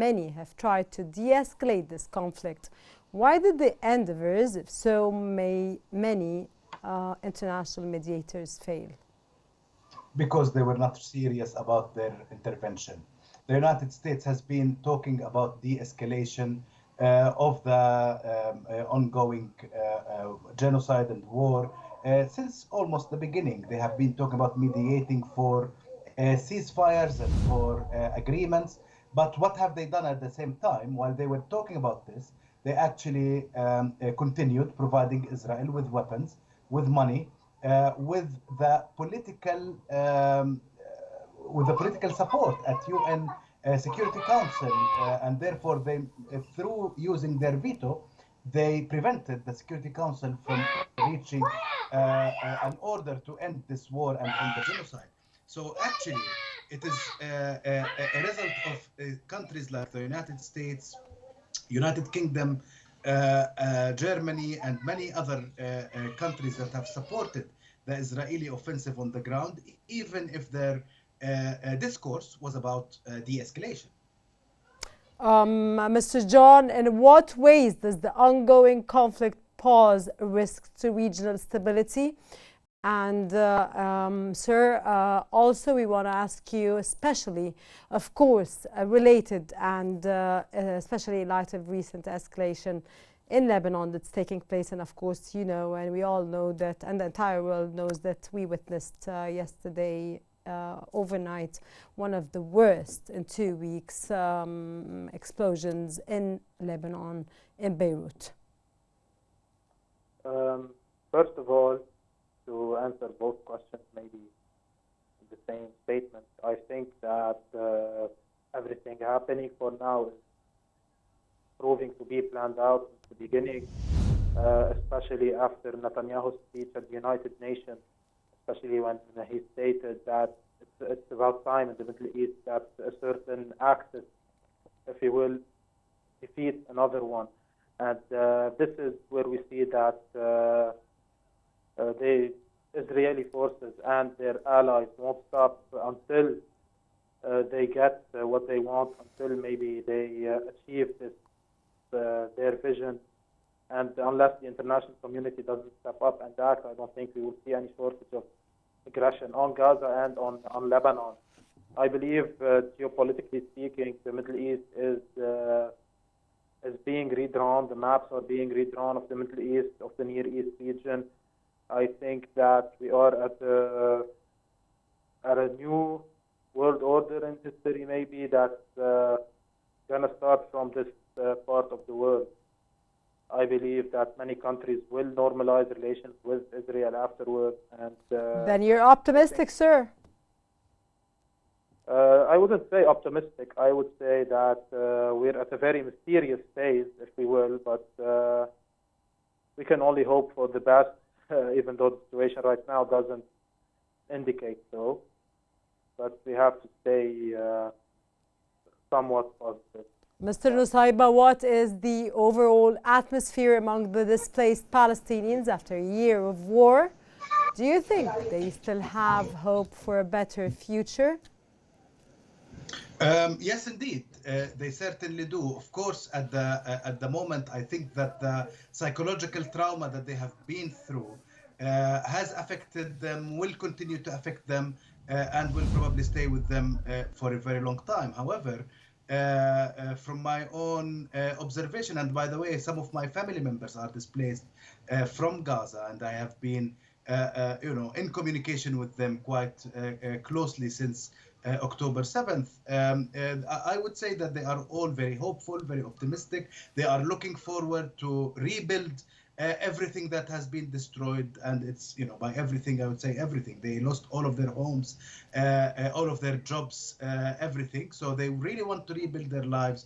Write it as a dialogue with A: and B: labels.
A: many have tried to de-escalate this conflict. Why did the endeavors of so many international mediators fail?
B: Because they were not serious about their intervention. The United States has been talking about de-escalation of the ongoing genocide and war since almost the beginning. They have been talking about mediating for ceasefires and for agreements. But what have they done at the same time? While they were talking about this, they actually continued providing Israel with weapons, with money, with the political support at UN Security Council, and therefore they, through using their veto, they prevented the Security Council from reaching an order to end this war and end the genocide. So actually, it is a result of countries like the United States, United Kingdom, Germany, and many other countries that have supported the Israeli offensive on the ground, even if their discourse was about de-escalation.
A: Mr. John, in what ways does the ongoing conflict pose a risk to regional stability? And sir, also we want to ask you, especially, of course, related and especially in light of recent escalation in Lebanon that's taking place. And of course, you know, and we all know that, and the entire world knows that we witnessed yesterday overnight one of the worst in 2 weeks explosions in Lebanon, in Beirut.
C: First of all, to answer both questions, maybe in the same statement, I think that everything happening for now is proving to be planned out at the beginning, especially after Netanyahu's speech at the United Nations, especially when he stated that it's about time in the Middle East that a certain axis, if you will, defeat another one. And this is where we see that the Israeli forces and their allies won't stop until they get what they want, until maybe they achieve this their vision. And unless the international community doesn't step up and act, I don't think we will see any shortage of aggression on Gaza and on Lebanon. I believe, geopolitically speaking, the Middle East is being redrawn. The maps are being redrawn of the Middle East, of the Near East region. I think that we are at a new world order in history, maybe that's going to start from this part of the world. I believe that many countries will normalize relations with Israel afterwards. And
A: then you're optimistic, sir?
C: I wouldn't say optimistic. I would say that we're at a very mysterious phase, if we will, but we can only hope for the best, even though the situation right now doesn't indicate so. But we have to stay somewhat positive.
A: Mr. Nusseibeh, what is the overall atmosphere among the displaced Palestinians after a year of war? Do you think they still have hope for a better future?
B: Yes, indeed, they certainly do. Of course, at the moment, I think that the psychological trauma that they have been through has affected them, will continue to affect them, and will probably stay with them for a very long time. However, from my own observation, and by the way, some of my family members are displaced from Gaza, and I have been, in communication with them quite closely since October 7th. I would say that they are all very hopeful, very optimistic. They are looking forward to rebuild everything that has been destroyed, and it's, by everything, I would say everything. They lost all of their homes, all of their jobs, everything. So they really want to rebuild their lives